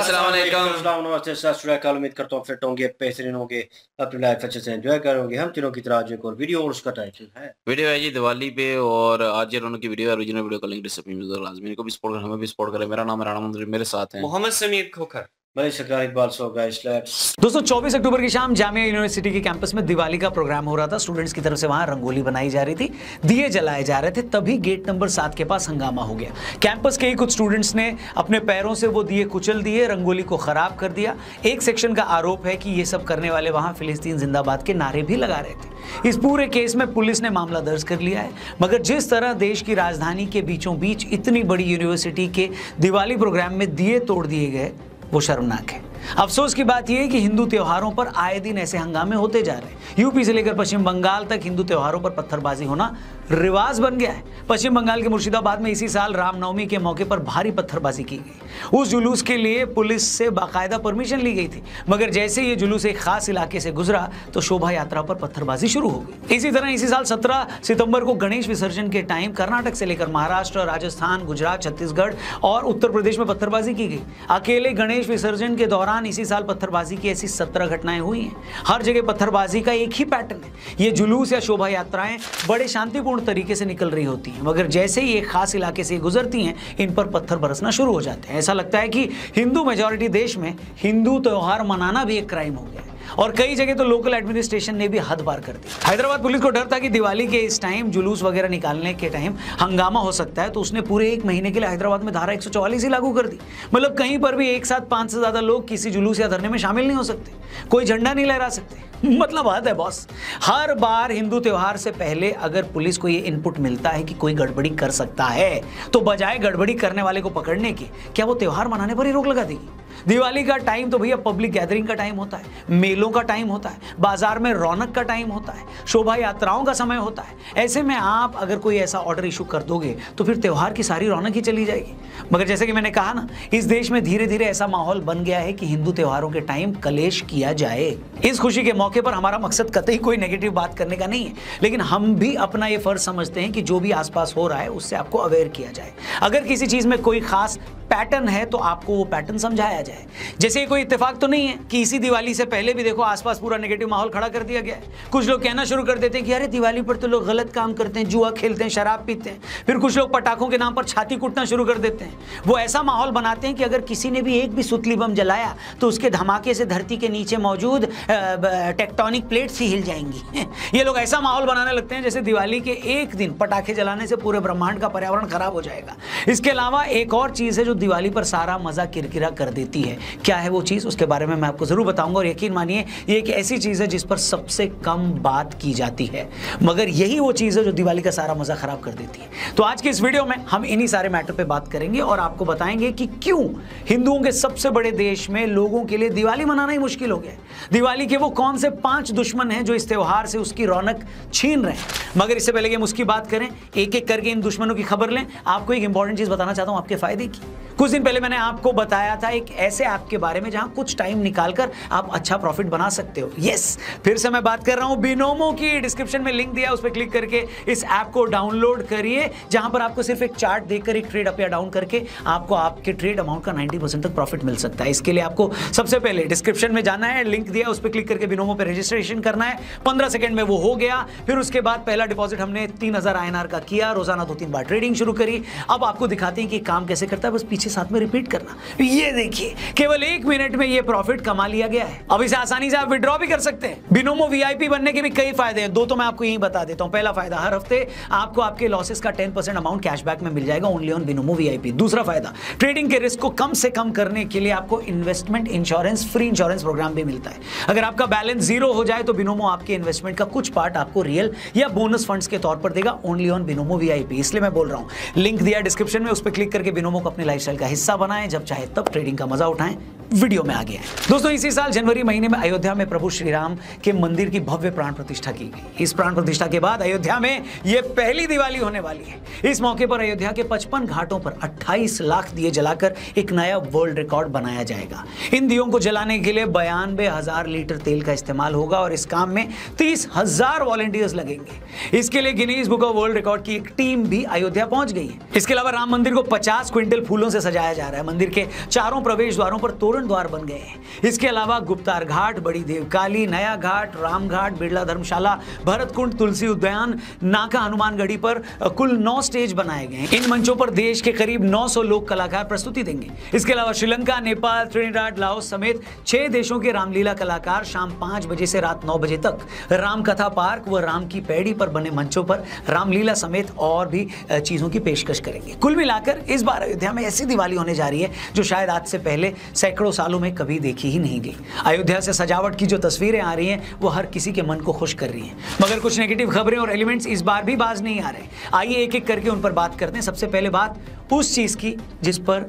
अस्सलाम वालेकुम। नमस्ते, सत श्री अकाल। उम्मीद करता हूँ फिट होंगे, बेहतरीन होंगे, अपनी लाइफ अच्छे से एंजॉय करोगे। हम तीनों की तरह आज एक और वीडियो और उसका टाइटल है वीडियो है जी दिवाली पे और आज ये दोनों की वीडियो है। ओरिजिनल वीडियो का लिंक डिस्क्रिप्शन में जरूर लाजमी को भी सपोर्ट करें, हमें भी सपोर्ट करें। मेरा नाम है राणा मंदिर, मेरे साथ हैं मोहम्मद समीर खोखर। भाई सरकार इकबाल। सो गाइस लेट्स दोस्तों 24 अक्टूबर की शाम जामिया यूनिवर्सिटी के कैंपस में दिवाली का प्रोग्राम हो रहा था। स्टूडेंट्स की तरफ से वहां रंगोली बनाई जा रही थी, दिए जलाए जा रहे थे। तभी गेट नंबर 7 के पास हंगामा हो गया। कैंपस के ही कुछ स्टूडेंट्स ने अपने पैरों से वो दिए कुचल दिए, रंगोली को खराब कर दिया। एक सेक्शन का आरोप है कि ये सब करने वाले वहां फिलिस्तीन जिंदाबाद के नारे भी लगा रहे थे। इस पूरे केस में पुलिस ने मामला दर्ज कर लिया है। मगर जिस तरह देश की राजधानी के बीचों बीच इतनी बड़ी यूनिवर्सिटी के दिवाली प्रोग्राम में दिए तोड़ दिए गए, वो शर्मनाक है। अफसोस की बात यह है कि हिंदू त्योहारों पर आए दिन ऐसे हंगामे होते जा रहे हैं। यूपी से लेकर पश्चिम बंगाल तक हिंदू त्योहारों पर पत्थरबाजी होना रिवाज बन गया है। पश्चिम बंगाल के मुर्शिदाबाद में इसी साल रामनवमी के मौके पर भारी पत्थरबाजी की गई। उस जुलूस के लिए पुलिस से बाकायदा परमिशन ली गई थी, मगर जैसे ये जुलूस एक खास इलाके से गुजरा तो शोभा यात्रा पर पत्थरबाजी शुरू हो गई। इसी तरह इसी साल 17 सितंबर को गणेश विसर्जन के टाइम कर्नाटक से लेकर महाराष्ट्र, राजस्थान, गुजरात, छत्तीसगढ़ और उत्तर प्रदेश में पत्थरबाजी की गई। अकेले गणेश विसर्जन के दौरान इसी साल पत्थरबाजी की ऐसी 17 घटनाएं हुई हैं। हर जगह पत्थरबाजी का एक ही पैटर्न है। ये जुलूस या शोभा यात्राएं बड़े शांतिपूर्ण तरीके से निकल रही होती हैं, मगर जैसे ही एक खास इलाके से गुजरती हैं, इन पर पत्थर बरसना शुरू हो जाते हैं। ऐसा लगता है कि हिंदू मेजॉरिटी देश में हिंदू त्योहार मनाना भी एक क्राइम हो गया है। और कई जगह तो लोकल एडमिनिस्ट्रेशन ने भी हद पार कर दी। हैदराबाद पुलिस को डर था कि दिवाली के इस टाइम जुलूस वगैरह निकालने के टाइम हंगामा हो सकता है, तो उसने पूरे एक महीने के लिए हैदराबाद में धारा 144 ही लागू कर दी। मतलब कहीं पर भी एक साथ 5 से ज्यादा लोग किसी जुलूस या धरने में शामिल नहीं हो सकते, कोई झंडा नहीं लहरा सकते। मतलब हद है बॉस। हर बार हिंदू त्योहार से पहले अगर पुलिस को ये इनपुट मिलता है कि कोई गड़बड़ी कर सकता है, तो बजाय गड़बड़ी करने वाले को पकड़ने के, क्या वो त्योहार मनाने पर ही रोक लगा देगी? दिवाली का टाइम तो भैया पब्लिक गैदरिंग का टाइम होता है, मेलों का टाइम होता है, बाजार में रौनक का टाइम होता है, शोभा यात्राओं का समय होता है। ऐसे में आप अगर कोई ऐसा ऑर्डर इशू कर दोगे तो फिर त्योहार की सारी रौनक ही चली जाएगी। मगर जैसे कि मैंने कहा ना, इस देश में धीरे धीरे ऐसा माहौल बन गया है कि हिंदू त्योहारों के टाइम कलेश किया जाए। इस खुशी के मौके पर हमारा मकसद कतई कोई नेगेटिव बात करने का नहीं है, लेकिन हम भी अपना ये फर्ज समझते हैं कि जो भी आसपास हो रहा है उससे आपको अवेयर किया जाए। अगर किसी चीज में कोई खास पैटर्न है तो आपको वो पैटर्न समझाया जाए। जैसे कोई इत्तेफाक तो नहीं है कि इसी दिवाली से पहले भी देखो आसपास पूरा नेगेटिव माहौल खड़ा कर दिया गया है। कुछ लोग कहना शुरू कर देते हैं कि अरे दिवाली पर तो लोग गलत काम करते हैं, जुआ खेलते हैं, शराब पीते हैं। फिर कुछ लोग पटाखों के नाम पर छाती कूटना शुरू कर देते हैं। वो ऐसा माहौल बनाते हैं कि अगर किसी ने भी एक भी सुतली बम जलाया तो उसके धमाके से धरती के नीचे मौजूद टेक्टोनिक प्लेट्स ही हिल जाएंगी। ये लोग ऐसा माहौल बनाने लगते हैं जैसे दिवाली के एक दिन पटाखे जलाने से पूरे ब्रह्मांड का पर्यावरण खराब हो जाएगा। इसके अलावा एक और चीज है जो दिवाली पर सारा मजा किरकिरा कर देती है। क्या है वो चीज, उसके बारे में मैं आपको जरूर बताऊंगा। और यकीन मानिए ये एक ऐसी चीज है जिस पर सबसे कम बात की जाती है, मगर यही वो चीज है जो दिवाली का सारा मजा खराब कर देती है। तो आज के इस वीडियो में हम इन्हीं सारे मैटर पे बात करेंगे और आपको बताएंगे कि क्यों हिंदुओं के सबसे बड़े देश में लोगों के लिए दिवाली मनाना ही मुश्किल हो गया है। दिवाली के वो कौन से 5 दुश्मन हैं जो इस त्योहार से उसकी रौनक छीन रहे हैं। मगर इससे पहले कि हम उसकी बात करें, एक एक करके इन दुश्मनों की खबर लें, आपको एक इंपॉर्टेंट चीज बताना चाहता हूं आपके फायदे की। कुछ दिन पहले मैंने आपको बताया था एक ऐसे ऐप के बारे में जहां कुछ टाइम निकालकर आप अच्छा प्रॉफिट बना सकते हो। यस, फिर से मैं बात कर रहा हूं बिनोमो की। डिस्क्रिप्शन में लिंक दिया, उस पर क्लिक करके इस ऐप को डाउनलोड करिए, जहां पर आपको सिर्फ एक चार्ट देकर एक ट्रेड अप या डाउन करके आपको आपके ट्रेड अमाउंट का 90% तक प्रॉफिट मिल सकता है। इसके लिए आपको सबसे पहले डिस्क्रिप्शन में जाना है, लिंक दिया, उस पर क्लिक करके बिनोमो पे रजिस्ट्रेशन करना है। 15 सेकंड में वो हो गया। फिर उसके बाद पहला डिपॉजिट हमने 3000 INR का किया, रोजाना 2-3 बार ट्रेडिंग शुरू करी। अब आपको दिखाते हैं कि काम कैसे करता है, बस पीछे साथ में रिपीट करना। ये देखिए, केवल 1 मिनट में ये प्रॉफिट कमा लिया गया है। अब इसे आसानी से आप विड्रॉ भी कर सकते हैं। बिनोमो VIP बनने के भी कई फायदे हैं, 2 तो मैं आपको यही बता देता हूं। पहला फायदा, हर हफ्ते आपको आपके लॉसेस का 10% अमाउंट कैशबैक में मिल जाएगा ओनली ऑन बिनोमो VIP। दूसरा फायदा, ट्रेडिंग के रिस्क को कम से कम करने के लिए आपको investment insurance, free insurance programme भी मिलता है। अगर आपका बैलेंस 0 हो जाए तो बिनोमो आपके इन्वेस्टमेंट का कुछ पार्ट आपको रियल या बोनस फंड्स के तौर पर देगा ओनली ऑन बिनोमो VIP। इसलिए मैं बोल रहा हूं, लिंक दिया डिस्क्रिप्शन में, उस पर क्लिक करके बिनोमो को अपनी लाइफस्टाइल का हिस्सा बनाएं। जब चाहे तब ट्रेडिंग का मजा उठाएं। वीडियो में आ गया है। दोस्तों इसी साल जनवरी महीने में अयोध्या में प्रभु श्री राम के मंदिर की भव्य प्राण प्रतिष्ठा की गई। इस प्राण प्रतिष्ठा के बाद अयोध्या में यह पहली दिवाली होने वाली है। इस मौके पर अयोध्या के 55 घाटों पर 28 लाख दिए जलाकर एक नया वर्ल्ड रिकॉर्ड बनाया जाएगा। इन दियों को जलाने के लिए 92,000 लीटर तेल का इस्तेमाल होगा और इस काम में 30,000 वॉलंटियर्स लगेंगे। इसके लिए Guinness book of world record की एक टीम भी अयोध्या पहुंच गई है। इसके अलावा राम मंदिर को 50 क्विंटल फूलों से सजाया जा रहा है। मंदिर के चारों प्रवेश द्वारों पर तोरण द्वार बन गए हैं। इसके अलावा गुप्तार घाट, बड़ी देवकाली, नया घाट, राम घाट, बिरला धर्मशाला, भरत कुंड, तुलसी उद्यान, नाका हनुमानगढ़ी पर कुल 9 स्टेज बनाए गए हैं। इन मंचों पर देश के करीब 900 लोक कलाकार प्रस्तुति देंगे। इसके अलावा श्रीलंका, नेपाल, त्रिनिडाद, लाओस समेत 6 देशों के रामलीला कलाकार शाम 5 बजे से रात 9 बजे तक राम कथा पार्क व राम की पैड़ी पर बने मंचों पर रामलीला समेत और भी चीजों की पेशकश करेंगे। कुल मिलाकर इस बार अयोध्या में ऐसी दिवाली होने जा रही है जो शायद आज से पहले सैकड़ों सालों में कभी देखी ही नहीं गई। अयोध्या से सजावट की जो तस्वीरें आ रही हैं वो हर किसी के मन को खुश कर रही हैं, मगर कुछ नेगेटिव खबरें और एलिमेंट्स इस बार भी बाज नहीं आ रहे। आइए एक एक करके उन पर बात करते हैं। सबसे पहले बात उस चीज की जिस पर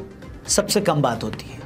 सबसे कम बात होती है।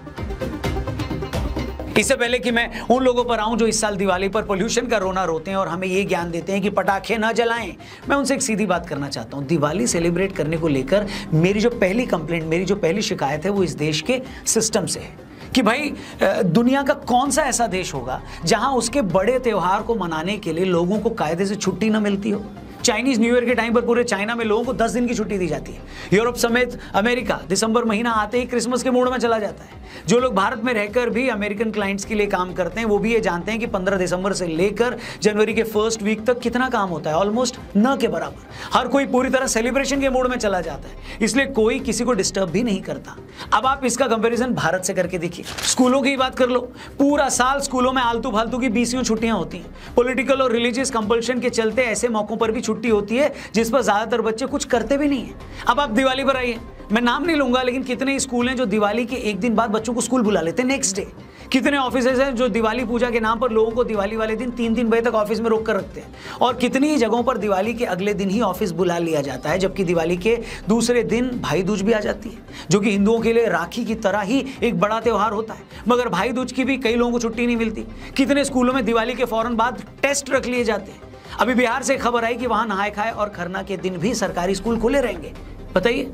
इससे पहले कि मैं उन लोगों पर आऊं जो इस साल दिवाली पर पोल्यूशन का रोना रोते हैं और हमें ये ज्ञान देते हैं कि पटाखे न जलाएं, मैं उनसे एक सीधी बात करना चाहता हूं। दिवाली सेलिब्रेट करने को लेकर मेरी जो पहली कंप्लेंट, मेरी जो पहली शिकायत है वो इस देश के सिस्टम से है कि भाई दुनिया का कौन सा ऐसा देश होगा जहां उसके बड़े त्योहार को मनाने के लिए लोगों को कायदे से छुट्टी न मिलती हो। चाइनीज न्यू ईयर के टाइम पर पूरे चाइना में लोगों को 10 दिन की छुट्टी दी जाती है। यूरोप समेत अमेरिका दिसंबर महीना आते ही क्रिसमस के मूड में चला जाता है। जो लोग भारत में रहकर भी अमेरिकन क्लाइंट्स के लिए काम करते हैं वो भी ये जानते हैं कि 15 दिसंबर से लेकर जनवरी के फर्स्ट वीक तक कितना काम होता है, ऑलमोस्ट न के बराबर। हर कोई पूरी तरह सेलिब्रेशन के मूड में चला जाता है, इसलिए कोई किसी को डिस्टर्ब भी नहीं करता। अब आप इसका कंपेरिजन भारत से करके देखिए। स्कूलों की बात कर लो, पूरा साल स्कूलों में आलतू फालतू की 20 छुट्टियां होती हैं। पॉलिटिकल और रिलीजियस कंपल्शन के चलते ऐसे मौकों पर भी छुट्टी होती है जिस पर ज्यादातर बच्चे कुछ करते भी नहीं है। अब आप दिवाली पर आइए, मैं नाम नहीं लूंगा, लेकिन कितने स्कूल हैं जो दिवाली के एक दिन बाद बच्चों को स्कूल बुला लेते हैं नेक्स्ट डे। कितने ऑफिसेज हैं जो दिवाली पूजा के नाम पर लोगों को दिवाली वाले दिन 3-3 बजे तक ऑफिस में रोक कर रखते हैं। और कितनी ही जगहों पर दिवाली के अगले दिन ही ऑफिस बुला लिया जाता है, जबकि दिवाली के दूसरे दिन भाई दूज भी आ जाती है, जो कि हिंदुओं के लिए राखी की तरह ही एक बड़ा त्योहार होता है। मगर भाई दूज की भी कई लोगों को छुट्टी नहीं मिलती। कितने स्कूलों में दिवाली के फौरन बाद टेस्ट रख लिए जाते हैं। अभी बिहार से खबर आई कि वहां नहाए खाए और खरना के दिन भी सरकारी स्कूल खुले रहेंगे। बताइए,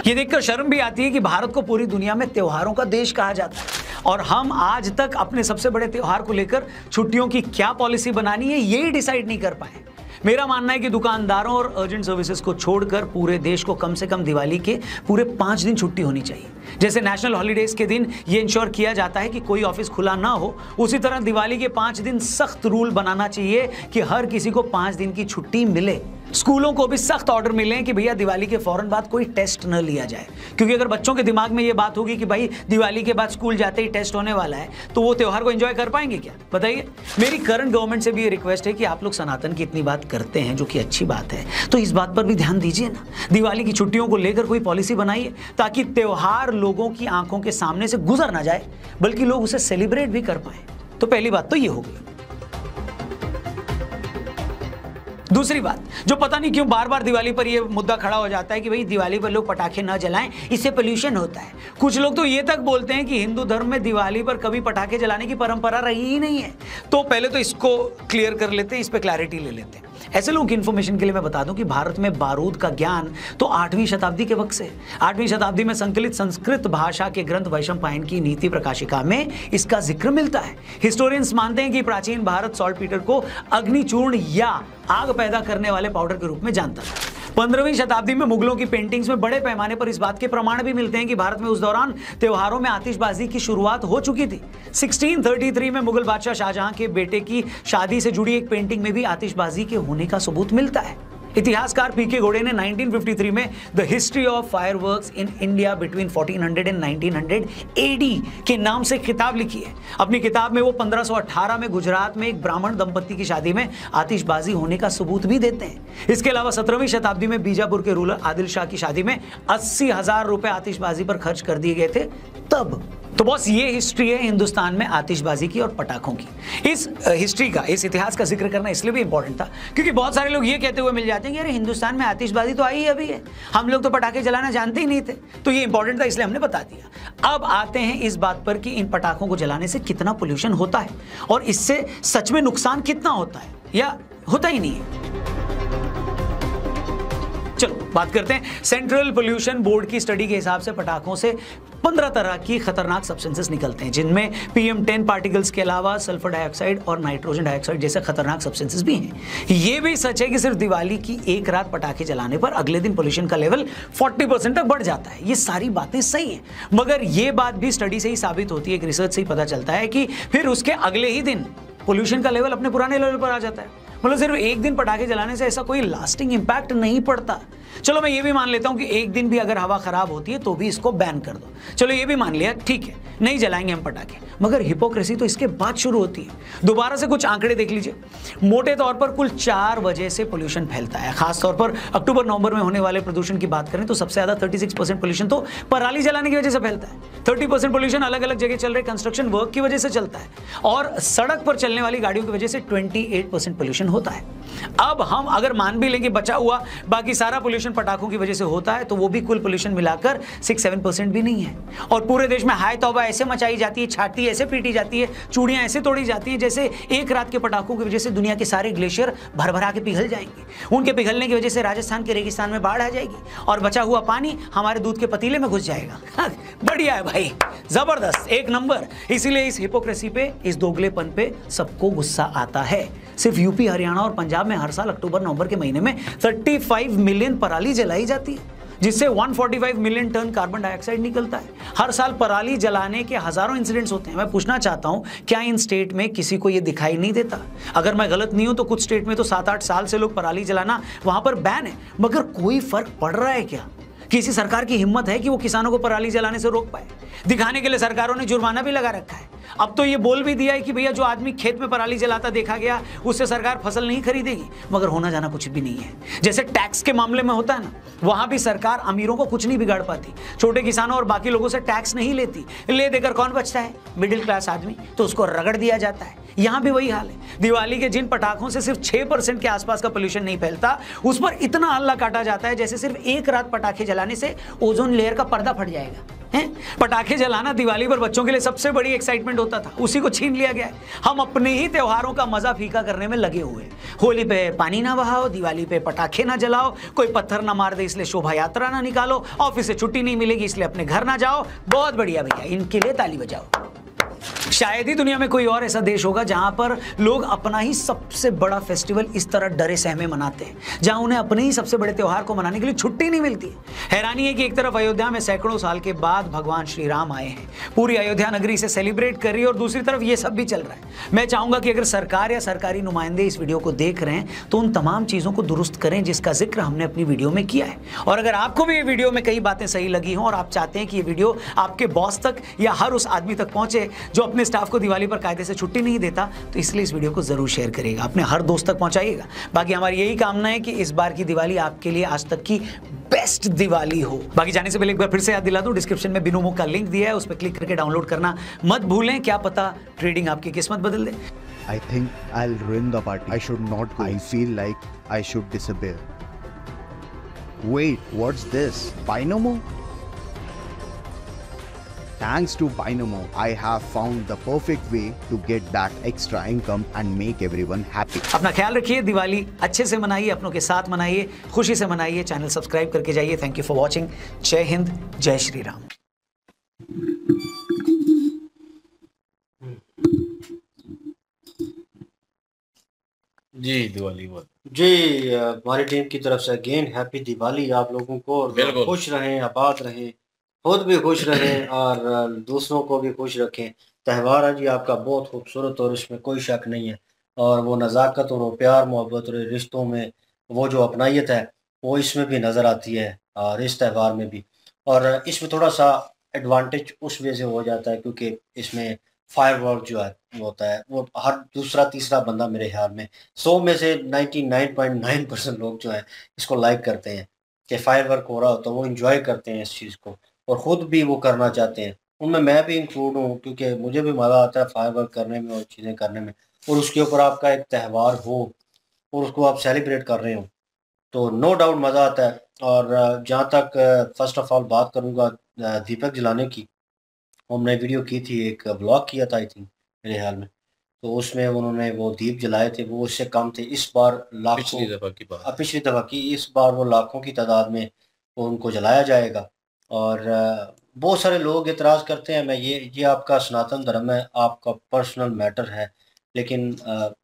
ये देखकर शर्म भी आती है कि भारत को पूरी दुनिया में त्योहारों का देश कहा जाता है और हम आज तक अपने सबसे बड़े त्योहार को लेकर छुट्टियों की क्या पॉलिसी बनानी है यही डिसाइड नहीं कर पाए। मेरा मानना है कि दुकानदारों और अर्जेंट सर्विसेज को छोड़कर पूरे देश को कम से कम दिवाली के पूरे 5 दिन छुट्टी होनी चाहिए। जैसे नेशनल हॉलीडेज के दिन ये इंश्योर किया जाता है कि कोई ऑफिस खुला ना हो, उसी तरह दिवाली के 5 दिन सख्त रूल बनाना चाहिए कि हर किसी को 5 दिन की छुट्टी मिले। स्कूलों को भी सख्त ऑर्डर मिले कि भैया दिवाली के फौरन बाद कोई टेस्ट न लिया जाए, क्योंकि अगर बच्चों के दिमाग में ये बात होगी कि भाई दिवाली के बाद स्कूल जाते ही टेस्ट होने वाला है, तो वो त्योहार को एंजॉय कर पाएंगे क्या? बताइए। मेरी करंट गवर्नमेंट से भी ये रिक्वेस्ट है कि आप लोग सनातन की इतनी बात करते हैं, जो कि अच्छी बात है, तो इस बात पर भी ध्यान दीजिए ना। दिवाली की छुट्टियों को लेकर कोई पॉलिसी बनाइए ताकि त्योहार लोगों की आंखों के सामने से गुजर ना जाए, बल्कि लोग उसे सेलिब्रेट भी कर पाए। तो पहली बात तो ये हो गई। दूसरी बात, जो पता नहीं क्यों बार बार दिवाली पर यह मुद्दा खड़ा हो जाता है कि भाई दिवाली पर लोग पटाखे ना जलाएं, इससे पोल्यूशन होता है। कुछ लोग तो ये तक बोलते हैं कि हिंदू धर्म में दिवाली पर कभी पटाखे जलाने की परंपरा रही ही नहीं है। तो पहले तो इसको क्लियर कर लेते हैं, इस पर क्लैरिटी ले लेते हैं। ऐसे लोगों की इन्फॉर्मेशन के लिए मैं बता दूं कि भारत में बारूद का ज्ञान तो 8वीं शताब्दी के वक्त से, 8वीं शताब्दी में संकलित संस्कृत भाषा के ग्रंथ वैशंपायन की नीति प्रकाशिका में इसका जिक्र मिलता है। हिस्टोरियंस मानते हैं कि प्राचीन भारत सॉल्टपीटर को अग्निचूर्ण या आग पैदा करने वाले पाउडर के रूप में जानता था। 15वीं शताब्दी में मुगलों की पेंटिंग्स में बड़े पैमाने पर इस बात के प्रमाण भी मिलते हैं कि भारत में उस दौरान त्योहारों में आतिशबाजी की शुरुआत हो चुकी थी। 1633 में मुगल बादशाह शाहजहां के बेटे की शादी से जुड़ी एक पेंटिंग में भी आतिशबाजी के होने का सबूत मिलता है। इतिहासकार पीके घोड़े ने 1953 में the history of fireworks in India between 1400 and 1900 AD के नाम से किताब लिखी है। अपनी किताब में वो 1518 में गुजरात में एक ब्राह्मण दंपत्ति की शादी में आतिशबाजी होने का सबूत भी देते हैं। इसके अलावा 17वीं शताब्दी में बीजापुर के रूलर आदिल शाह की शादी में 80,000 रुपए आतिशबाजी पर खर्च कर दिए गए थे तब। तो बॉस ये हिस्ट्री है हिंदुस्तान में आतिशबाजी की और पटाखों की। इस हिस्ट्री का, इस इतिहास का जिक्र करना इसलिए भी इंपॉर्टेंट था क्योंकि बहुत सारे लोग ये कहते हुए मिल जाते हैं कि अरे हिंदुस्तान में आतिशबाजी तो आई ही अभी है, हम लोग तो पटाखे जलाना जानते ही नहीं थे। तो ये इंपॉर्टेंट था इसलिए हमने बता दिया। अब आते हैं इस बात पर कि इन पटाखों को जलाने से कितना पोल्यूशन होता है और इससे सच में नुकसान कितना होता है या होता ही नहीं है। चलो बात करते हैं। सेंट्रल पोल्यूशन बोर्ड की स्टडी के हिसाब से पटाखों से 15 तरह की खतरनाक सब्सटेंसेस निकलते हैं, जिनमें PM10 पार्टिकल्स के अलावा सल्फर डाइऑक्साइड और नाइट्रोजन डाइऑक्साइड जैसे खतरनाक सब्सटेंसेस भी हैं। ये भी सच है कि सिर्फ दिवाली की एक रात पटाखे जलाने पर अगले दिन पोल्यूशन का लेवल 40% तक बढ़ जाता है। ये सारी बातें सही हैं, मगर ये बात भी स्टडी से ही साबित होती है, रिसर्च से ही पता चलता है कि फिर उसके अगले ही दिन पोल्यूशन का लेवल अपने पुराने लेवल पर आ जाता है। मतलब सिर्फ एक दिन पटाखे जलाने से ऐसा कोई लास्टिंग इंपैक्ट नहीं पड़ता। चलो मैं ये भी मान लेता हूं कि एक दिन भी अगर हवा खराब होती है तो भी इसको बैन कर दो, चलो ये भी मान लिया, ठीक है नहीं जलाएंगे हम पटाखे। मगर हिपोक्रेसी तो इसके बाद शुरू होती है। दोबारा से कुछ आंकड़े देख लीजिए। मोटे तौर पर कुल 4 वजह से पोल्यूशन फैलता है। खासतौर पर अक्टूबर नवंबर में होने वाले प्रदूषण की बात करें तो सबसे ज्यादा 36% पोल्यूशन तो पराली जलाने की वजह से फैलता है। 30% पोल्यूशन अलग अलग जगह चल रहे कंस्ट्रक्शन वर्क की वजह से चलता है और सड़क पर चलने वाली गाड़ियों की वजह से 28% पोल्यूशन होता है। अब हम अगर मान भी लेंगे बचा हुआ बाकी सारा पोल्यूशन पटाखों की वजह से होता है तो वो भी कुल पोल्यूशन मिलाकर 6-7% भी नहीं है। और पूरे देश में हाय तौबा ऐसे मचाई जाती है, छाती ऐसे पीटी जाती है, चूड़ियां ऐसे तोड़ी जाती है जैसे एक रात के पटाखों की वजह से दुनिया के सारे ग्लेशियर भर भरा के पिघल जाएंगे। उनके पिघलने की वजह से राजस्थान के रेगिस्तान में बाढ़ आ जाएगी और बचा हुआ पानी हमारे दूध के पतीले में घुस जाएगा। बढ़िया है भाई, जबरदस्त, एक नंबर। इसीलिए इस हिपोक्रेसी पे, इस दोगलेपन पे सबको गुस्सा आता है। सिर्फ यूपी, हरियाणा और पंजाब में हर साल अक्टूबर नवंबर के महीने में 35 मिलियन पराली जलाई जाती है, जिससे 145 मिलियन टन कार्बन डाइऑक्साइड निकलता है। हर साल पराली जलाने के हजारों इंसिडेंट्स होते हैं। मैं पूछना चाहता हूं, क्या इन स्टेट में किसी को यह दिखाई नहीं देता? अगर मैं गलत नहीं हूं तो कुछ स्टेट में तो 7-8 साल से लोग पराली जलाना वहां पर बैन है, मगर कोई फर्क पड़ रहा है क्या? किसी सरकार की हिम्मत है कि वो किसानों को पराली जलाने से रोक पाए? दिखाने के लिए सरकारों ने जुर्माना भी लगा रखा है। अब तो ये बोल भी दिया है कि भैया जो आदमी खेत में पराली जलाता देखा गया उससे सरकार फसल नहीं खरीदेगी, मगर होना जाना कुछ भी नहीं है। जैसे टैक्स के मामले में होता है ना, वहां भी सरकार अमीरों को कुछ नहीं बिगाड़ पाती, छोटे किसानों और बाकी लोगों से टैक्स नहीं लेती। ले देकर कौन बचता है? मिडिल क्लास आदमी, तो उसको रगड़ दिया जाता है। यहां भी वही हाल है। दिवाली के जिन पटाखों से सिर्फ 6% के आसपास का पोल्यूशन नहीं फैलता, उस पर इतना हल्ला काटा जाता है जैसे सिर्फ एक रात पटाखे जलाने से ओजोन लेयर का पर्दा फट जाएगा। हैं? पटाखे जलाना दिवाली पर बच्चों के लिए सबसे बड़ी एक्साइटमेंट होता था, उसी को छीन लिया गया है। हम अपने ही त्योहारों का मजा फीका करने में लगे हुए हैं। होली पे पानी ना बहाओ, दिवाली पे पटाखे ना जलाओ, कोई पत्थर ना मार दे इसलिए शोभा यात्रा ना निकालो, ऑफिस से छुट्टी नहीं मिलेगी इसलिए अपने घर ना जाओ। बहुत बढ़िया भैया, इनके लिए ताली बजाओ। शायद ही दुनिया में कोई और ऐसा देश होगा जहां पर लोग अपना ही सबसे बड़ा फेस्टिवल इस तरह डरे सहमे मनाते हैं, जहां उन्हें अपने ही सबसे बड़े त्योहार को मनाने के लिए छुट्टी नहीं मिलती। हैरानी है कि एक तरफ अयोध्या में सैकड़ों साल के बाद भगवान श्री राम आए हैं, पूरी अयोध्या नगरी से सेलिब्रेट कर रही है, और दूसरी तरफ ये सब भी चल रहा है। मैं चाहूंगा कि अगर सरकार या सरकारी नुमाइंदे इस वीडियो को देख रहे हैं तो उन तमाम चीजों को दुरुस्त करें जिसका जिक्र हमने अपनी वीडियो में किया है। और अगर आपको भी ये वीडियो में कई बातें सही लगी हों और आप चाहते हैं कि ये वीडियो आपके बॉस तक या हर उस आदमी तक पहुंचे जो अपने स्टाफ को दिवाली पर कायदे से छुट्टी नहीं देता, तो इसलिए इस वीडियो को जरूर शेयर करिएगा, अपने हर दोस्त तक पहुंचाइएगा। बाकी हमारी यही कामना है कि इस बार की दिवाली आपके लिए आज तक की बेस्ट दिवाली हो। बाकी जाने से पहले एक बार फिर से याद दिला दूं, डिस्क्रिप्शन में बिनोमो का लिंक दिया है, उस पर क्लिक करके डाउनलोड करना मत भूलें। क्या पता ट्रेडिंग आपकी किस्मत बदल दे। I think I'll ruin the party. I should not go. I feel like I should disappear. Wait, what's this? Binomo? Thanks to Binomo, I have found the perfect way to get that extra income and make everyone happy. अपना ख्याल रखिए, दिवाली अच्छे से मनाइए, अपनों के साथ मनाइए, खुशी से मनाइए। चैनल सब्सक्राइब करके जाइए। Thank you for watching. जय हिंद, जय श्री राम। जी दिवाली बहुत जी, हमारी टीम की तरफ से अगेन हैप्पी दिवाली आप लोगों को। और बिल्कुल। खुश रहें, आबाद रहें, खुद भी खुश रहें और दूसरों को भी खुश रखें। त्यौहार है जी आपका बहुत खूबसूरत और इसमें कोई शक नहीं है। और वो नज़ाकत और वो प्यार मोहब्बत और रिश्तों में वो जो अपनायत है वो इसमें भी नज़र आती है और इस त्यौहार में भी। और इसमें थोड़ा सा एडवांटेज उस वजह से हो जाता है क्योंकि इसमें फायरवर्क जो है वो होता है, वो हर दूसरा तीसरा बंदा मेरे ख्याल में 100 में से 99.9% लोग जो है इसको लाइक करते हैं कि फायरवर्क हो रहा हो तो वो इंजॉय करते हैं इस चीज़ को और ख़ुद भी वो करना चाहते हैं। उनमें मैं भी इंक्लूड हूँ, क्योंकि मुझे भी मज़ा आता है फायर वर्क करने में और चीज़ें करने में, और उसके ऊपर आपका एक त्यौहार हो और उसको आप सेलिब्रेट कर रहे हो, तो नो डाउट मज़ा आता है। और जहाँ तक फ़र्स्ट ऑफ ऑल बात करूँगा दीपक जलाने की, हमने वीडियो की थी, एक व्लॉग किया था आई थिंक मेरे ख्याल में, तो उसमें उन्होंने वो दीप जलाए थे, वो उससे कम थे। इस बार लाखों, पिछली दफा की बात है। पिछली दफ़ा की, इस बार वो लाखों की तादाद में वो उनको जलाया जाएगा। और बहुत सारे लोग एतराज़ करते हैं, मैं ये आपका सनातन धर्म है, आपका पर्सनल मैटर है, लेकिन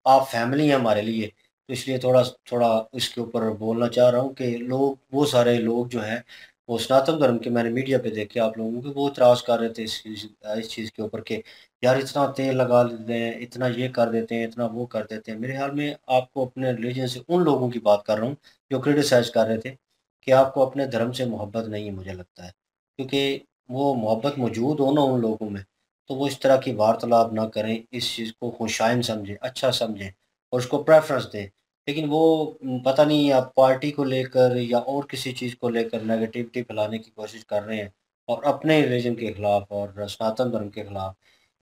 आप फैमिली हैं हमारे लिए, तो इसलिए थोड़ा थोड़ा इसके ऊपर बोलना चाह रहा हूँ कि लोग, वो सारे लोग जो हैं वो सनातन धर्म के, मैंने मीडिया पे देखे आप लोगों के, वो इतराज़ कर रहे थे इस चीज़ के ऊपर के यार इतना तेल लगा देते हैं, इतना ये कर देते हैं, इतना वो कर देते हैं। मेरे ख्याल में आपको अपने रिलीजन से, उन लोगों की बात कर रहा हूँ जो क्रिटिसाइज़ कर रहे थे कि आपको अपने धर्म से मोहब्बत नहीं है, मुझे लगता है। क्योंकि वो मोहब्बत मौजूद हो ना उन लोगों में, तो वो इस तरह की वार्तालाप ना करें, इस चीज़ को खुशाइन समझें, अच्छा समझें और उसको प्रेफ़रेंस दें। लेकिन वो पता नहीं आप पार्टी को लेकर या और किसी चीज़ को लेकर नेगेटिविटी फैलाने की कोशिश कर रहे हैं, और अपने रिलीजन के खिलाफ और सनातन धर्म के खिलाफ,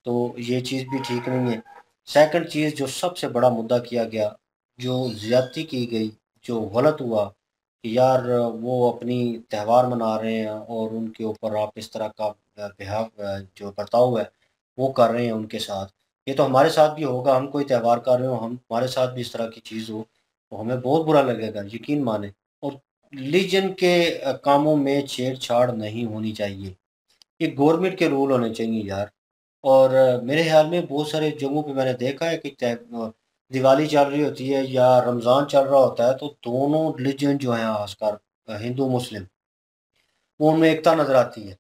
तो ये चीज़ भी ठीक नहीं है। सेकंड चीज़ जो सबसे बड़ा मुद्दा किया गया, जो ज़्यादती की गई, जो गलत हुआ कि यार वो अपनी त्योहार मना रहे हैं और उनके ऊपर आप इस तरह का बिहेव, जो बर्ताव है वो कर रहे हैं उनके साथ। ये तो हमारे साथ भी होगा, हम कोई त्योहार कर रहे हो, हम हमारे साथ भी इस तरह की चीज़ हो, तो हमें बहुत बुरा लगेगा, यकीन माने। और रिलीजन के कामों में छेड़छाड़ नहीं होनी चाहिए, ये गवर्नमेंट के रूल होने चाहिए यार। और मेरे ख़्याल में बहुत सारे जगहों पे मैंने देखा है कि दिवाली चल रही होती है या रमज़ान चल रहा होता है, तो दोनों रिलीजन जो हैं, ख़ासकर हिंदू मुस्लिम, वो उनमें एकता नज़र आती है।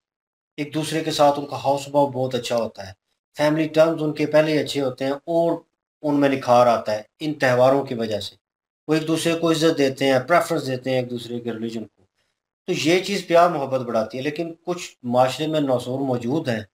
एक दूसरे के साथ उनका हाव भाव बहुत अच्छा होता है। फैमिली टर्म्स उनके पहले ही अच्छे होते हैं और उनमें निखार आता है इन त्योहारों की वजह से। वो एक दूसरे को इज़्ज़त देते हैं, प्रेफ़रेंस देते हैं एक दूसरे के रिलीजन को। तो ये चीज़ प्यार मोहब्बत बढ़ाती है, लेकिन कुछ माशरे में नसूर मौजूद हैं।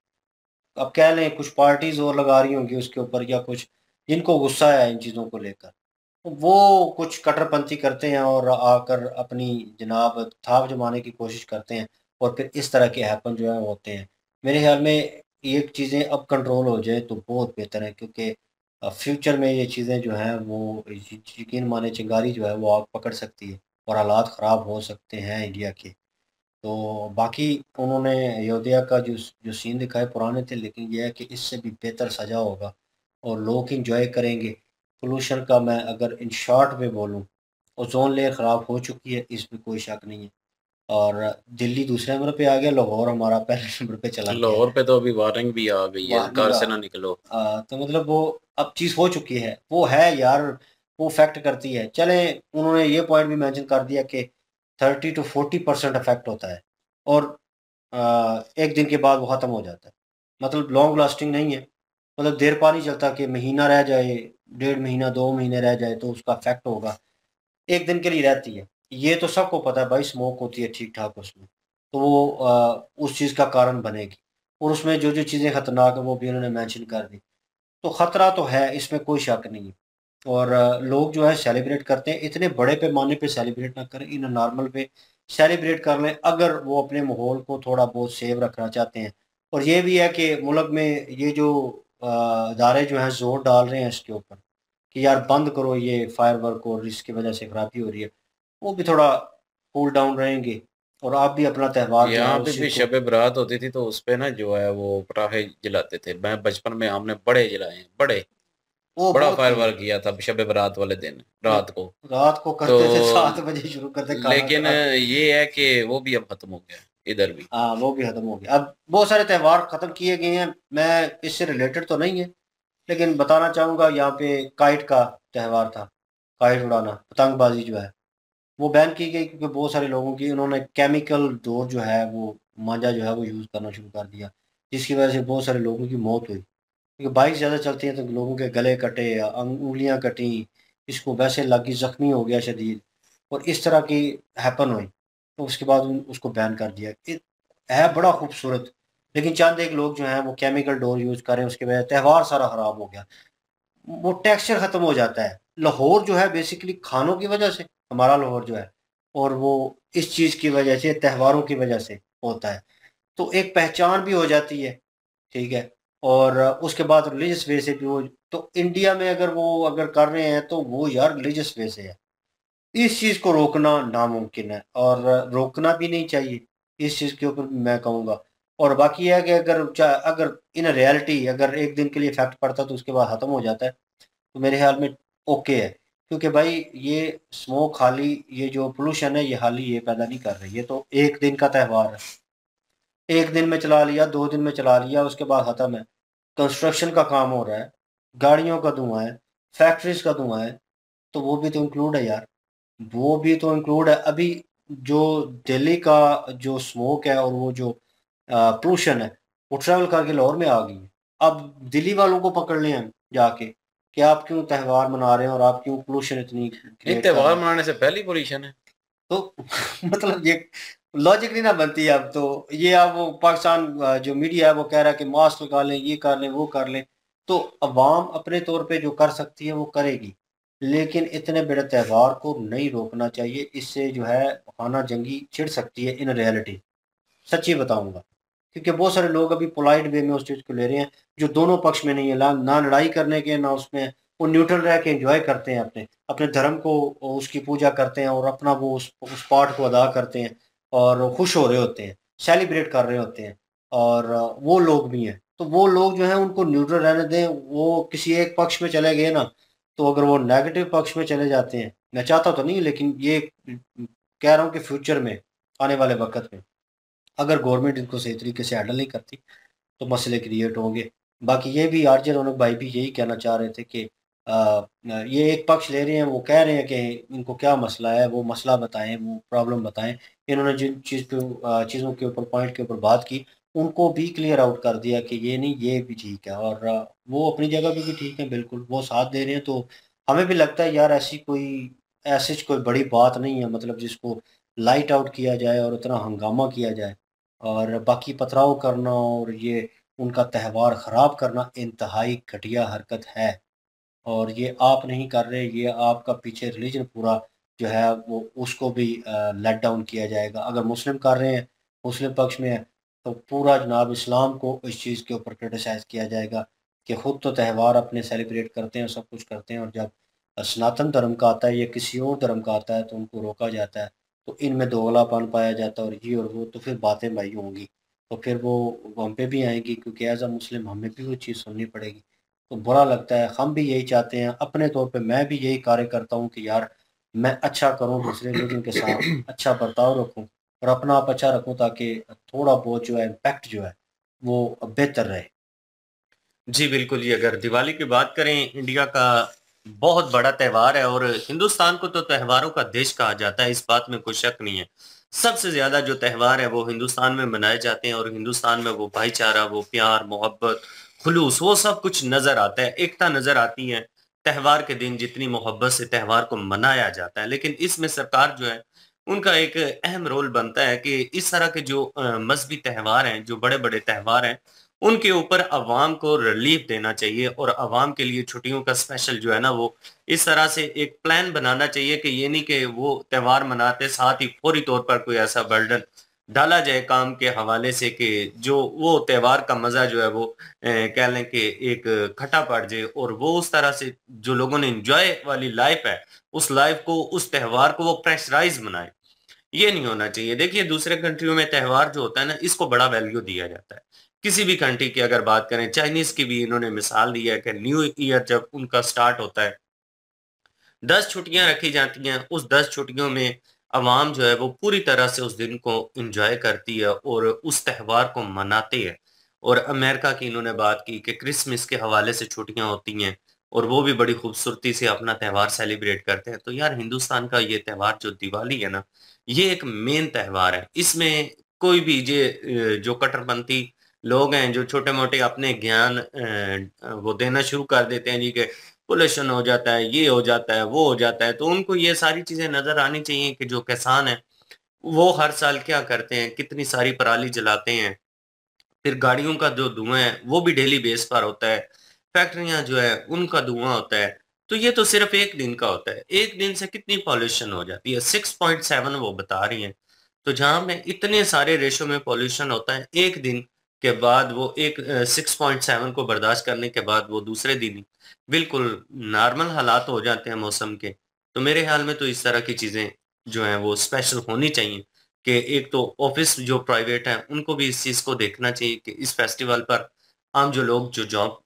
अब कह लें कुछ पार्टीज़ और लगा रही होंगी उसके ऊपर, या कुछ जिनको गुस्सा है इन चीज़ों को लेकर। तो वो कुछ कट्टरपंथी करते हैं और आकर अपनी जनाब थाप जमाने की कोशिश करते हैं, और फिर इस तरह के हैपन जो है वो होते हैं। मेरे ख़्याल में ये चीज़ें अब कंट्रोल हो जाए तो बहुत बेहतर है, क्योंकि फ्यूचर में ये चीज़ें जो हैं वो यकीन माने चिंगारी जो है वो आग पकड़ सकती है और हालात ख़राब हो सकते हैं इंडिया के। तो बाकी उन्होंने अयोध्या का जो सीन दिखाए पुराने थे, लेकिन ये है कि इससे भी बेहतर सजा होगा और लोग एंजॉय करेंगे। पोल्यूशन का मैं अगर इन शॉर्ट में बोलूँ, ओज़ोन लेयर ख़राब हो चुकी है, इसमें कोई शक नहीं है। और दिल्ली दूसरे नंबर पे आ गया, लाहौर हमारा पहले नंबर पे चला गया है। लाहौर पे तो अभी वार्निंग भी आ गई है, वार्निंग घर से ना निकलो। तो मतलब वो अब चीज़ हो चुकी है, वो है यार, वो इफ़ेक्ट करती है। चलें, उन्होंने ये पॉइंट भी मेंशन कर दिया कि 30 टू 40% इफ़ेक्ट होता है, और 1 दिन के बाद वो ख़त्म हो जाता है। मतलब लॉन्ग लास्टिंग नहीं है, मतलब देर पा नहीं चलता कि महीना रह जाए, डेढ़ महीना, 2 महीने रह जाए तो उसका इफ़ेक्ट होगा। 1 दिन के लिए रहती है। ये तो सबको पता है भाई, स्मोक होती है ठीक-ठाक उसमें, तो वो उस चीज़ का कारण बनेगी, और उसमें जो-जो चीज़ें खतरनाक हैं वो भी उन्होंने मेंशन कर दी। तो खतरा तो है, इसमें कोई शक नहीं है। और लोग जो है सेलिब्रेट करते हैं, इतने बड़े पैमाने पे सेलिब्रेट ना करें, इन नॉर्मल पे सेलिब्रेट कर लें, अगर वो अपने माहौल को थोड़ा बहुत सेव रखना चाहते हैं। और ये भी है कि मुल्क में ये जो इदारे जो हैं ज़ोर डाल रहे हैं इसके ऊपर कि यार बंद करो ये फायरवर्क और इसकी वजह से खराबी हो रही है, वो भी थोड़ा कूल डाउन रहेंगे, और आप भी अपना त्यौहार जो है यहाँ पे उस भी चीज़ को। शब बारात होती थी तो उस पे ना जो है वो पटाखे जलाते थे। मैं बचपन में हमने बड़े जलाए हैं, बड़े। वो बड़ा बहुत किए फायरवर्क हैं। किया था शब बारात वाले दिन र रात को। रात को तो करते थे, 7 बजे शुरू करते खाना लेकिन खा के। ये है कि वो भी अब खत्म हो गया इधर भी। हाँ, वो भी खत्म हो गया। अब बहुत सारे त्योहार खत्म किए गए हैं, मैं इससे रिलेटेड तो नहीं है, लेकिन बताना चाहूँगा, यहाँ पे काइट का त्योहार था, काइट उड़ाना, पतंगबाज़ी जो है, वो बैन की गई क्योंकि बहुत सारे लोगों की उन्होंने केमिकल डोर जो है वो मांझा जो है वो यूज़ करना शुरू कर दिया, जिसकी वजह से बहुत सारे लोगों की मौत हुई। क्योंकि बाइक ज़्यादा चलती है तो लोगों के गले कटे या उँगलियाँ कटी, किसी को वैसे लगी, ज़ख्मी हो गया शदीद, और इस तरह की हैपन हुई। तो उसके बाद उसको बैन कर दिया। है बड़ा खूबसूरत, लेकिन चंद एक लोग जो हैं वो केमिकल डोर यूज़ कर रहे हैं, उसकी वजह त्यौहार सारा ख़राब हो गया। वो टेक्सचर ख़त्म हो जाता है। लाहौर जो है बेसिकली खानों की वजह से, हमारा लाहौर जो है, और वो इस चीज़ की वजह से, त्योहारों की वजह से होता है। तो एक पहचान भी हो जाती है, ठीक है। और उसके बाद रिलीजियस वे से भी वो, तो इंडिया में अगर वो अगर कर रहे हैं तो वो यार रिलीजियस वे से है। इस चीज़ को रोकना नामुमकिन है और रोकना भी नहीं चाहिए, इस चीज़ के ऊपर मैं कहूँगा। और बाकी है कि अगर इन रियलिटी अगर एक दिन के लिए इफेक्ट पड़ता है तो उसके बाद ख़त्म हो जाता है, तो मेरे ख्याल में ओके है। क्योंकि भाई ये स्मोक खाली ये जो पोल्यूशन है ये हाल ही ये पैदा नहीं कर रही, ये तो एक दिन का त्यौहार है। एक दिन में चला लिया, 2 दिन में चला लिया, उसके बाद ख़त्म है। कंस्ट्रक्शन का काम हो रहा है, गाड़ियों का धुआँ है, फैक्ट्रीज़ का धुआँ है, तो वो भी तो इंक्लूड है यार। वो भी तो इंक्लूड है। अभी जो दिल्ली का जो स्मोक है और वो जो पोल्यूशन है, वो ट्रैवल करके लाहौर में आ गई है। अब दिल्ली वालों को पकड़ लें हम जाके कि आप क्यों त्यौहार मना रहे हैं और आप क्यों पोल्यूशन इतनी नहीं, क्रिएट कर रहे त्यौहार हैं। मनाने से पहले ही पोल्यूशन है। तो मतलब ये लॉजिक नहीं ना बनती है। अब तो ये अब वो पाकिस्तान जो मीडिया है वो कह रहा है कि मास्क लगा लें, ये कर लें, वो कर लें। तो अवाम अपने तौर पे जो कर सकती है वो करेगी, लेकिन इतने बड़े त्यौहार को नहीं रोकना चाहिए। इससे जो है खाना जंगी छिड़ सकती है इन रियलिटी, सच्ची बताऊंगा। क्योंकि बहुत सारे लोग अभी पोलाइट वे में उस चीज़ को ले रहे हैं जो दोनों पक्ष में नहीं है, ना लड़ाई करने के ना उसमें, वो न्यूट्रल रह के एंजॉय करते हैं अपने अपने धर्म को, उसकी पूजा करते हैं और अपना वो उस पार्ट को अदा करते हैं और खुश हो रहे होते हैं, सेलिब्रेट कर रहे होते हैं। और वो लोग भी हैं, तो वो लोग जो हैं उनको न्यूट्रल रहने दें। वो किसी एक पक्ष में चले गए ना, तो अगर वो नेगेटिव पक्ष में चले जाते हैं, मैं चाहता तो नहीं, लेकिन ये कह रहा हूँ कि फ्यूचर में आने वाले वक्त में अगर गवर्नमेंट इनको सही तरीके से हैंडल नहीं करती तो मसले क्रिएट होंगे। बाकी ये भी आरजे रौनक भाई भी यही कहना चाह रहे थे कि ये एक पक्ष ले रहे हैं, वो कह रहे हैं कि इनको क्या मसला है, वो मसला बताएं, वो प्रॉब्लम बताएं। इन्होंने जिन चीज़ों के ऊपर पॉइंट के ऊपर बात की उनको भी क्लियर आउट कर दिया कि ये नहीं, ये भी ठीक है। और वो अपनी जगह पे भी ठीक है, बिल्कुल वो साथ दे रहे हैं। तो हमें भी लगता है यार ऐसी कोई बड़ी बात नहीं है, मतलब जिसको लाइट आउट किया जाए और इतना हंगामा किया जाए और बाकी पथराव करना और ये उनका त्यौहार ख़राब करना इंतहाई घटिया हरकत है। और ये आप नहीं कर रहे, ये आपका पीछे रिलीजन पूरा जो है वो उसको भी लेट डाउन किया जाएगा। अगर मुस्लिम कर रहे हैं, मुस्लिम पक्ष में है, तो पूरा जनाब इस्लाम को इस चीज़ के ऊपर क्रिटिसाइज़ किया जाएगा कि ख़ुद तो त्यौहार अपने सेलिब्रेट करते हैं, सब कुछ करते हैं, और जब सनातन धर्म का आता है या किसी और धर्म का आता है तो उनको रोका जाता है। तो इनमें दोगलापन पाया जाता है और ये और वो, तो फिर बातें भाई होंगी, तो फिर वो हम पे भी आएँगी, क्योंकि एज़ अ मुस्लिम हमें भी वो चीज़ सुननी पड़ेगी। तो बुरा लगता है, हम भी यही चाहते हैं अपने तौर पे, मैं भी यही कार्य करता हूँ कि यार मैं अच्छा करूँ, दूसरे रिलीजन के साथ अच्छा बर्ताव रखूँ और अपना आप अच्छा रखूँ, ताकि थोड़ा बहुत जो है इम्पैक्ट जो है वो बेहतर रहे। जी बिल्कुल जी, अगर दिवाली की बात करें, इंडिया का बहुत बड़ा त्यौहार है और हिंदुस्तान को तो त्योहारों का देश कहा जाता है, इस बात में कोई शक नहीं है। सबसे ज्यादा जो त्यौहार है वो हिंदुस्तान में मनाए जाते हैं और हिंदुस्तान में वो भाईचारा, वो प्यार, मोहब्बत, खुलूस, वो सब कुछ नजर आता है, एकता नजर आती है। त्यौहार के दिन जितनी मोहब्बत से त्यौहार को मनाया जाता है, लेकिन इसमें सरकार जो है उनका एक अहम रोल बनता है कि इस तरह के जो मजहबी त्यौहार हैं, जो बड़े बड़े त्यौहार हैं, उनके ऊपर अवाम को रिलीफ देना चाहिए और अवाम के लिए छुट्टियों का स्पेशल जो है ना, वो इस तरह से एक प्लान बनाना चाहिए कि ये नहीं कि वो त्योहार मनाते साथ ही फौरी तौर पर कोई ऐसा बर्डन डाला जाए काम के हवाले से कि जो वो त्योहार का मजा जो है वो कह लें कि एक खट्टा पड़ जाए, और वो उस तरह से जो लोगों ने एंजॉय वाली लाइफ है, उस लाइफ को, उस त्योहार को वो प्रेशराइज बनाए। ये नहीं होना चाहिए। देखिए, दूसरे कंट्रियों में त्योहार जो होता है ना, इसको बड़ा वैल्यू दिया जाता है। किसी भी कंट्री की अगर बात करें, चाइनीज की भी इन्होंने मिसाल दी है कि न्यू ईयर जब उनका स्टार्ट होता है, 10 छुट्टियां रखी जाती हैं। उस 10 छुट्टियों में अवाम जो है वो पूरी तरह से उस दिन को एंजॉय करती है और उस त्यौहार को मनाती है। और अमेरिका की इन्होंने बात की कि क्रिसमस के हवाले से छुट्टियां होती हैं और वो भी बड़ी खूबसूरती से अपना त्यौहार सेलिब्रेट करते हैं। तो यार, हिंदुस्तान का ये त्यौहार जो दिवाली है ना, ये एक मेन त्यौहार है। इसमें कोई भी जो कट्टरपंथी लोग हैं, जो छोटे मोटे अपने ज्ञान वो देना शुरू कर देते हैं जी के पोल्यूशन हो जाता है, ये हो जाता है, वो हो जाता है, तो उनको ये सारी चीजें नजर आनी चाहिए कि जो किसान है वो हर साल क्या करते हैं, कितनी सारी पराली जलाते हैं, फिर गाड़ियों का जो धुआं है वो भी डेली बेस पर होता है, फैक्ट्रियां जो है उनका धुआं होता है। तो ये तो सिर्फ एक दिन का होता है, एक दिन से कितनी पॉल्यूशन हो जाती है, 6.7 वो बता रही हैं। तो जहां में इतने सारे रेशो में पॉल्यूशन होता है एक दिन, के बाद वो एक 6.7 को बर्दाश्त करने के बाद वो दूसरे दिन ही बिल्कुल नॉर्मल हालात हो जाते हैं मौसम के। तो मेरे ख्याल में तो इस तरह की चीज़ें जो हैं वो स्पेशल होनी चाहिए कि एक तो ऑफिस जो प्राइवेट हैं उनको भी इस चीज़ को देखना चाहिए कि इस फेस्टिवल पर आम जो लोग जो जॉब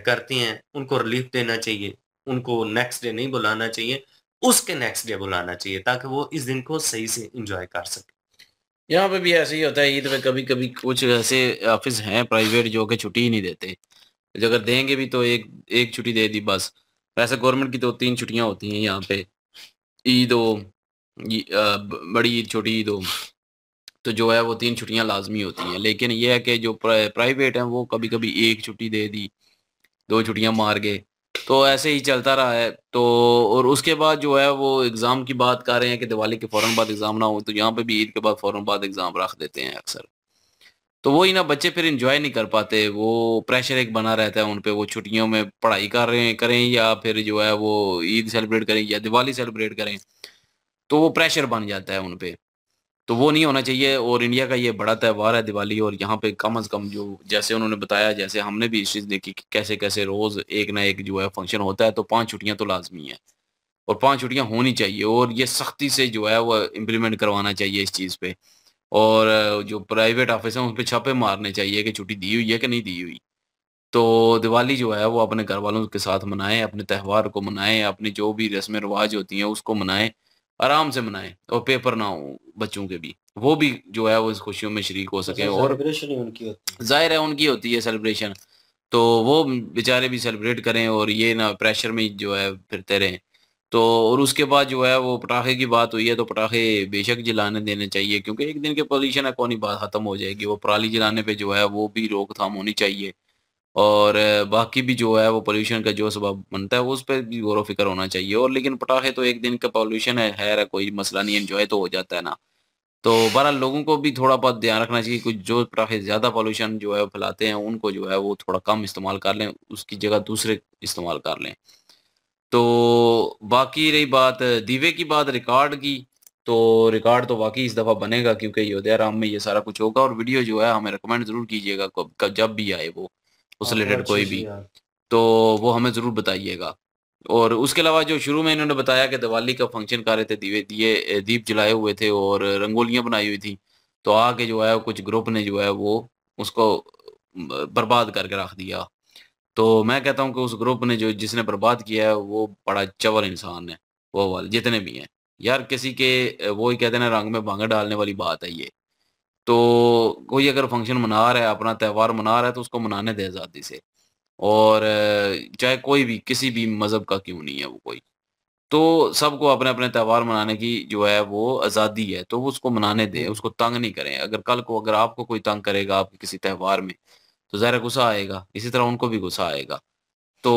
करती हैं उनको रिलीफ देना चाहिए, उनको नेक्स्ट डे नहीं बुलाना चाहिए, उसके नेक्स्ट डे बुलाना चाहिए ताकि वो इस दिन को सही से एंजॉय कर सकें। यहाँ पे भी ऐसे ही होता है, ईद में कभी-कभी कुछ ऐसे ऑफिस हैं प्राइवेट जो कि छुट्टी ही नहीं देते। जो अगर देंगे भी तो एक एक छुट्टी दे दी बस। वैसे गवर्नमेंट की तो 3 छुट्टियाँ होती हैं यहाँ पे। ईद हो, बड़ी ईद, छोटी ईद हो, तो जो है वो 3 छुट्टियाँ लाज़मी होती हैं। लेकिन ये है कि जो प्राइवेट हैं वो कभी-कभी 1 छुट्टी दे दी, 2 छुट्टियाँ मार गए, तो ऐसे ही चलता रहा है। तो और उसके बाद जो है वो एग्ज़ाम की बात कर रहे हैं कि दिवाली के फ़ौरन बाद एग्ज़ाम ना हो, तो यहाँ पे भी ईद के बाद फ़ौरन बाद एग्ज़ाम रख देते हैं अक्सर। तो वही ना, बच्चे फिर एन्जॉय नहीं कर पाते, वो प्रेशर एक बना रहता है उन पे, वो छुट्टियों में पढ़ाई कर रहे हैं करें या फिर जो है वो ईद सेलिब्रेट करें या दिवाली सेलिब्रेट करें, तो वो प्रेशर बन जाता है उन पे। तो वो नहीं होना चाहिए और इंडिया का ये बड़ा त्योहार है दिवाली, और यहाँ पे कम से कम जो जैसे उन्होंने बताया, जैसे हमने भी इस चीज़ देखी कि कैसे-कैसे रोज़ एक ना एक जो है फंक्शन होता है, तो 5 छुट्टियाँ तो लाज़मी है और 5 छुट्टियाँ होनी चाहिए और ये सख्ती से जो है वो इम्प्लीमेंट करवाना चाहिए इस चीज़ पे। और जो प्राइवेट ऑफ़िस हैं उन पे छापे मारने चाहिए कि छुट्टी दी हुई है कि नहीं दी हुई। तो दिवाली जो है वो अपने घरवालों के साथ मनाएँ, अपने त्योहार को मनाएँ, अपनी जो भी रस्में-रिवाज होती हैं उसको मनाएँ, आराम से मनाएँ और पेपर ना हो बच्चों के भी। वो भी जो है वो इस खुशियों में शरीक हो सकें असल और सेलिब्रेशन ही उनकी होती है। ज़ाहिर है उनकी होती है सेलिब्रेशन, तो वो बेचारे भी सेलिब्रेट करें और ये ना प्रेशर में जो है फिरते रहें। तो और उसके बाद जो है वो पटाखे की बात हुई है, तो पटाखे बेशक जलाने देने चाहिए क्योंकि एक दिन के पॉल्यूशन है, कौन ही बात खत्म हो जाएगी। वो पराली जलाने पे जो है वो भी रोकथाम होनी चाहिए और बाकी भी जो है वो पॉल्यूशन का जो सबब बनता है उस पे भी गौर-व-फ़िक्र होना चाहिए। और लेकिन पटाखे तो एक दिन का पॉल्यूशन है, खैर कोई मसला नहीं, एन्जॉय तो हो जाता है ना। तो बहरहाल लोगों को भी थोड़ा बहुत ध्यान रखना चाहिए, कुछ जो पटाखे ज़्यादा पॉल्यूशन जो है फैलाते हैं उनको जो है वो थोड़ा कम इस्तेमाल कर लें, उसकी जगह दूसरे इस्तेमाल कर लें। तो बाकी रही बात दीवे की, बात रिकॉर्ड की, तो रिकॉर्ड तो वाक़ई इस दफ़ा बनेगा क्योंकि अयोध्या राम में ये सारा कुछ होगा और वीडियो जो है हमें रिकमेंड ज़रूर कीजिएगा कब कब जब भी आए वो, उससे हाँ, बहुत रिलेटेड अच्छी कोई सी भी, यार। तो वो हमें ज़रूर बताइएगा। और उसके अलावा जो शुरू में इन्होंने बताया कि दिवाली का फंक्शन कर रहे थे, दीप जलाए हुए थे और रंगोलियाँ बनाई हुई थी, तो आके जो है कुछ ग्रुप ने जो है वो उसको बर्बाद करके रख दिया। तो मैं कहता हूँ कि उस ग्रुप ने जो जिसने बर्बाद किया है वो बड़ा चवल इंसान है, वो वाले जितने भी हैं। यार किसी के वो ही कहते हैं ना, रंग में भांगा डालने वाली बात है ये। तो कोई अगर फंक्शन मना रहा है, अपना त्योहार मना रहा है तो उसको मनाने दें आज़ादी से। और चाहे कोई भी किसी भी मज़हब का क्यों नहीं है वो कोई। तो सबको अपने-अपने त्योहार मनाने की जो है वो आज़ादी है, तो वो उसको मनाने दें, हुँ। उसको तंग नहीं करें। अगर कल को अगर आपको कोई तंग करेगा आपके किसी त्योहार में, तो ज़ाहिर है गुस्सा आएगा, इसी तरह उनको भी गुस्सा आएगा। तो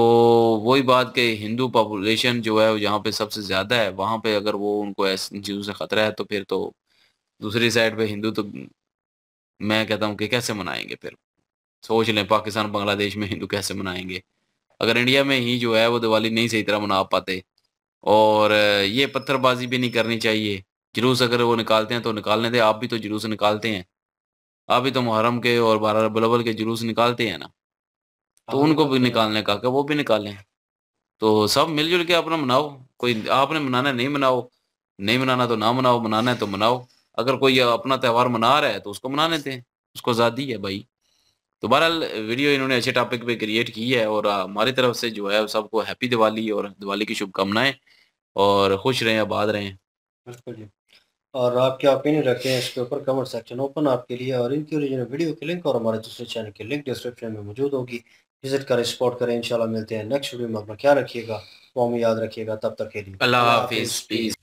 वही बात कि हिंदू पॉपुलेशन जो है जहाँ पे सबसे ज़्यादा है, वहाँ पे अगर वो उनको ऐसी चीज़ों से खतरा है तो फिर तो दूसरी साइड पे हिंदू तो मैं कहता हूँ कि कैसे मनाएँगे फिर? सोच लें पाकिस्तान, बांग्लादेश में हिंदू कैसे मनाएँगे? अगर इंडिया में ही जो है वो दिवाली नहीं सही तरह मना पाते और ये पत्थरबाज़ी भी नहीं करनी चाहिए। जुलूस अगर वो निकालते हैं तो निकालने दें, आप भी तो जुलूस निकालते हैं। आप भी तो मुहर्रम के और 12 रबीउल अव्वल के जुलूस निकालते हैं ना, तो हाँ, उनको भी निकलते हैं। निकालने का क्या वो भी निकालें। तो सब मिल-जुल के अपना मनाओ, कोई आपने मनाना है नहीं मनाओ, नहीं मनाना तो ना मनाओ, मनाना है तो मनाओ। अगर कोई अपना त्योहार मना रहा है तो उसको मनाने दें, उसको आज़ादी है भाई। तो बहरहाल वीडियो इन्होंने अच्छे टॉपिक पे क्रिएट की है और हमारी तरफ से जो है सबको हैप्पी दिवाली और दिवाली की शुभकामनाएँ और खुश रहें, आबाद रहें। बिल्कुल जी। और आप क्या ओपिनियन रखते हैं इसके ऊपर, कमेंट सेक्शन ओपन आपके लिए, और इनकी ओरिजिनल वीडियो के लिंक और हमारे दूसरे चैनल की लिंक डिस्क्रिप्शन में मौजूद होगी। विजिट करें, सपोर्ट करें। इंशाल्लाह मिलते हैं नेक्स्ट वीडियो में। अपना ख्याल रखिएगा, दुआ में याद रखिएगा। तब तक के लिए अल्लाह अल्लाह हाफ़िज़, हाफिज़, पीस। पीस।